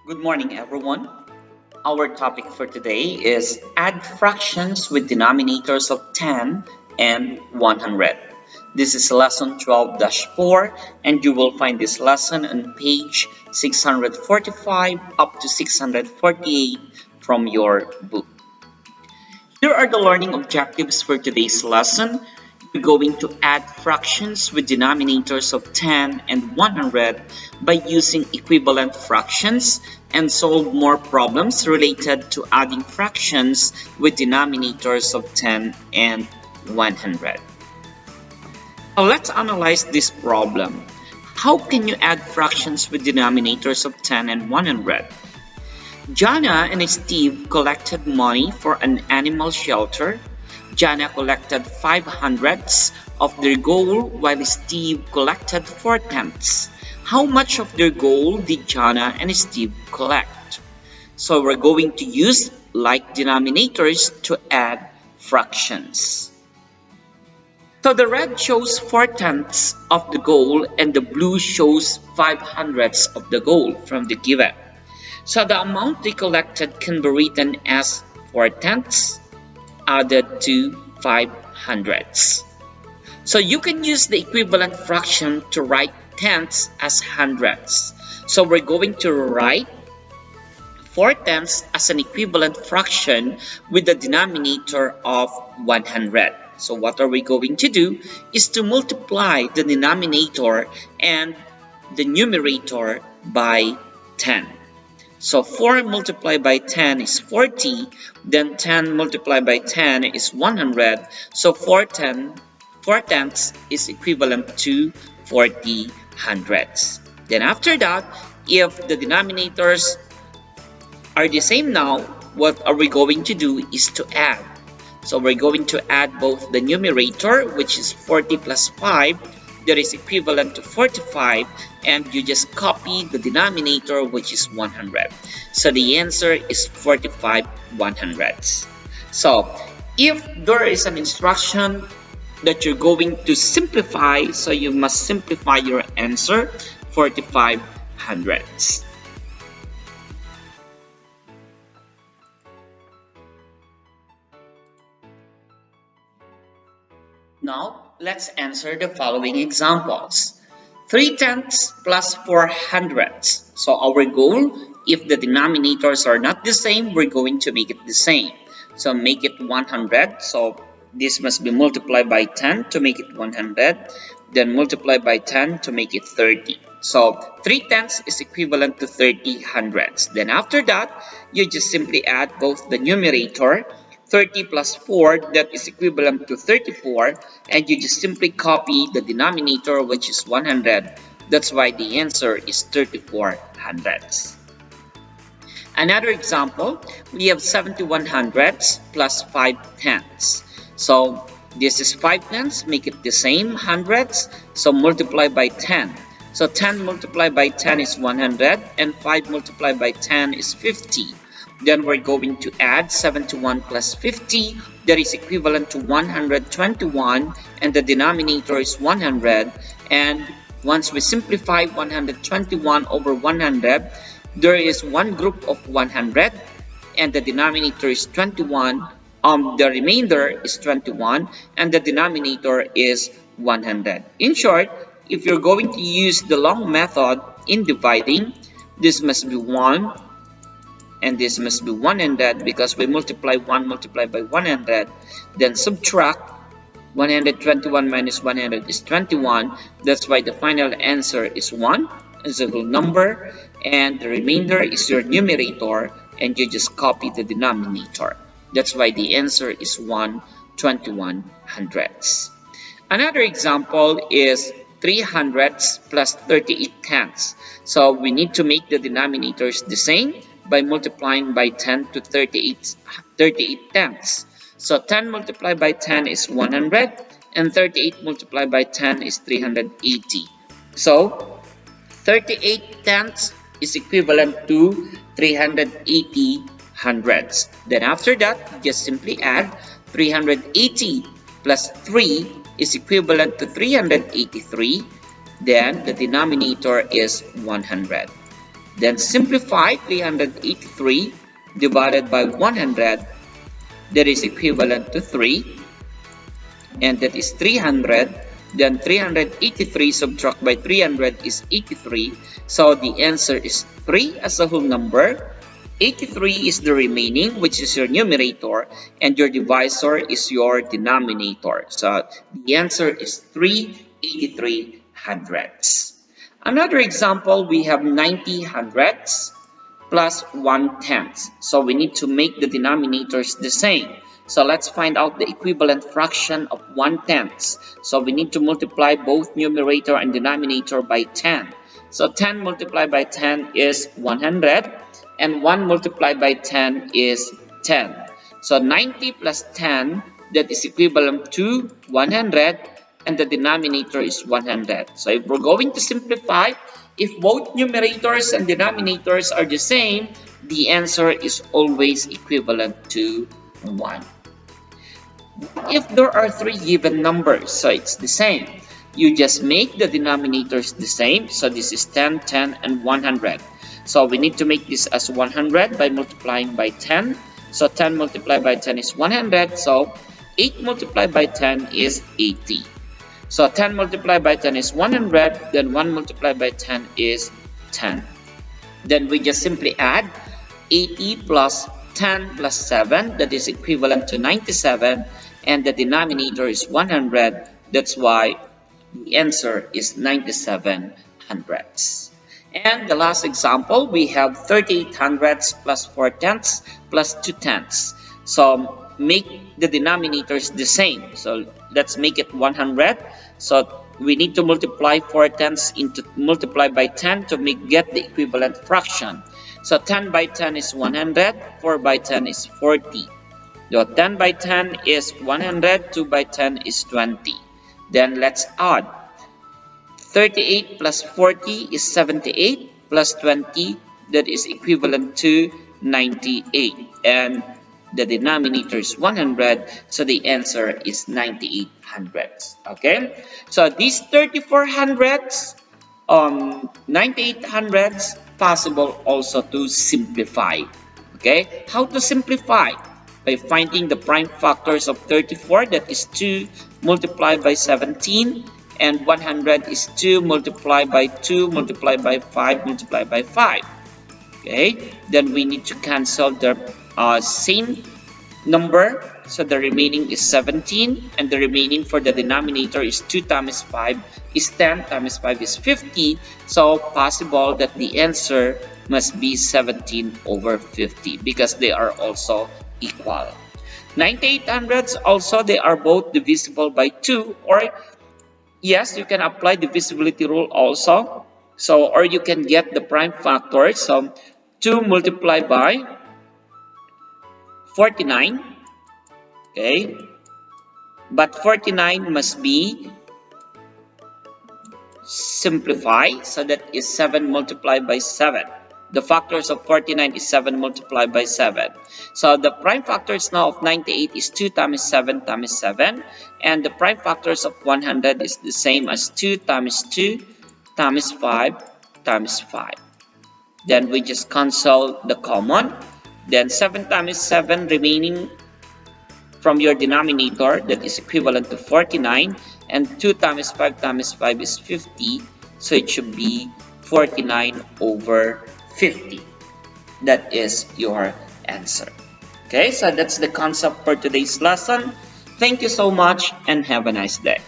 Good morning, everyone. Our topic for today is add fractions with denominators of 10 and 100. This is lesson 12-4, and you will find this lesson on page 645 up to 648 from your book. Here are the learning objectives for today's lesson. We're going to add fractions with denominators of 10 and 100 by using equivalent fractions and solve more problems related to adding fractions with denominators of 10 and 100. Now let's analyze this problem. How can you add fractions with denominators of 10 and 100? Jana and Steve collected money for an animal shelter. Jana collected 5/100ths of their goal while Steve collected 4/10ths. How much of their goal did Jana and Steve collect? So we're going to use like denominators to add fractions. So the red shows 4/10ths of the goal and the blue shows 5/100ths of the goal from the given. So the amount they collected can be written as 4/10ths added to 5/100ths. So you can use the equivalent fraction to write tenths as hundredths. So we're going to write 4/10ths as an equivalent fraction with the denominator of 100. So what are we going to do is to multiply the denominator and the numerator by 10. So 4 multiplied by 10 is 40, then 10 multiplied by 10 is 100, so 4/10ths is equivalent to 40/100ths. Then after that, if the denominators are the same now, what are we going to do is to add. So we're going to add both the numerator, which is 40 plus 5, that is equivalent to 45, and you just copy the denominator, which is 100. So the answer is 45/100ths. So if there is an instruction that you're going to simplify, so you must simplify your answer 45/100ths. Now, let's answer the following examples. 3/10ths plus 4/100ths. So our goal, if the denominators are not the same, we're going to make it the same. So make it 100. So this must be multiplied by 10 to make it 100. Then multiply by 10 to make it 30. So 3/10ths is equivalent to 30/100ths. Then after that, you just simply add both the numerator, 30 plus 4, that is equivalent to 34, and you just simply copy the denominator, which is 100. That's why the answer is 34/100ths. Another example, we have 71/100ths plus 5/10ths. So this is 5/10ths, make it the same hundredths, so multiply by 10. So 10 multiplied by 10 is 100, and 5 multiplied by 10 is 50. Then we're going to add 71 plus 50, that is equivalent to 121, and the denominator is 100. And once we simplify 121 over 100, there is one group of 100, and the denominator is 21. The remainder is 21, and the denominator is 100. In short, if you're going to use the long method in dividing, this must be 1, and this must be 100 because we multiply 1 multiplied by 100, then subtract 121 minus 100 is 21. That's why the final answer is 1 as a whole number, and the remainder is your numerator, and you just copy the denominator. That's why the answer is 1/2100ths. Another example is 3/100ths plus 38/10ths. So we need to make the denominators the same by multiplying by 10 to 38/10ths. So 10 multiplied by 10 is 100, and 38 multiplied by 10 is 380. So 38/10ths is equivalent to 380/100ths. Then after that, just simply add 380 plus 3 is equivalent to 383. Then the denominator is 100. Then simplify 383 divided by 100, that is equivalent to 3, and that is 300. Then 383 subtract by 300 is 83. So the answer is 3 as a whole number. 83 is the remaining, which is your numerator, and your divisor is your denominator. So the answer is 383 hundredths. Another example, we have 90 hundredths plus 1/10. So we need to make the denominators the same. So let's find out the equivalent fraction of 1/10. So we need to multiply both numerator and denominator by 10. So 10 multiplied by 10 is 100, and 1 multiplied by 10 is 10. So 90 plus 10, that is equivalent to 100, and the denominator is 100. So if we're going to simplify, if both numerators and denominators are the same, the answer is always equivalent to 1. If there are 3 given numbers, so it's the same, you just make the denominators the same. So this is 10, 10, and 100. So we need to make this as 100 by multiplying by 10. So 10 multiplied by 10 is 100. So 8 multiplied by 10 is 80. So 10 multiplied by 10 is 100. Then 1 multiplied by 10 is 10. Then we just simply add 80 plus 10 plus 7. That is equivalent to 97. And the denominator is 100. That's why the answer is 97 hundredths. And the last example, we have 38 hundredths plus 4/10 plus 2/10. So make the denominators the same. So let's make it 100. So we need to multiply 4/10 into multiply by 10 to get the equivalent fraction. So 10 by 10 is 100, 4 by 10 is 40. So 10 by 10 is 100, 2 by 10 is 20. Then let's add. 38 plus 40 is 78, plus 20, that is equivalent to 98. And the denominator is 100, so the answer is 98 hundredths. Okay, so these 34 hundredths, 98 hundredths, possible also to simplify. Okay, how to simplify? By finding the prime factors of 34, that is 2 multiplied by 17, and 100 is 2 multiplied by 2 multiplied by 5 multiplied by 5. Okay, then we need to cancel the same number. So the remaining is 17, and the remaining for the denominator is 2 times 5 is 10, times 5 is 50. So possible that the answer must be 17 over 50 because they are also equal. 98 hundredths also, they are both divisible by 2, or yes, you can apply the divisibility rule also. So, or you can get the prime factors. So 2 multiplied by 49. Okay, but 49 must be simplified. So that is 7 multiplied by 7. The factors of 49 is 7 multiplied by 7. So the prime factors now of 98 is 2 times 7 times 7. And the prime factors of 100 is the same as 2 times 2 times 5 times 5. Then we just cancel the common. Then 7 times 7 remaining from your denominator, that is equivalent to 49. And 2 times 5 is 50. So it should be 49 over 50. That is your answer. Okay, so that's the concept for today's lesson. Thank you so much and have a nice day.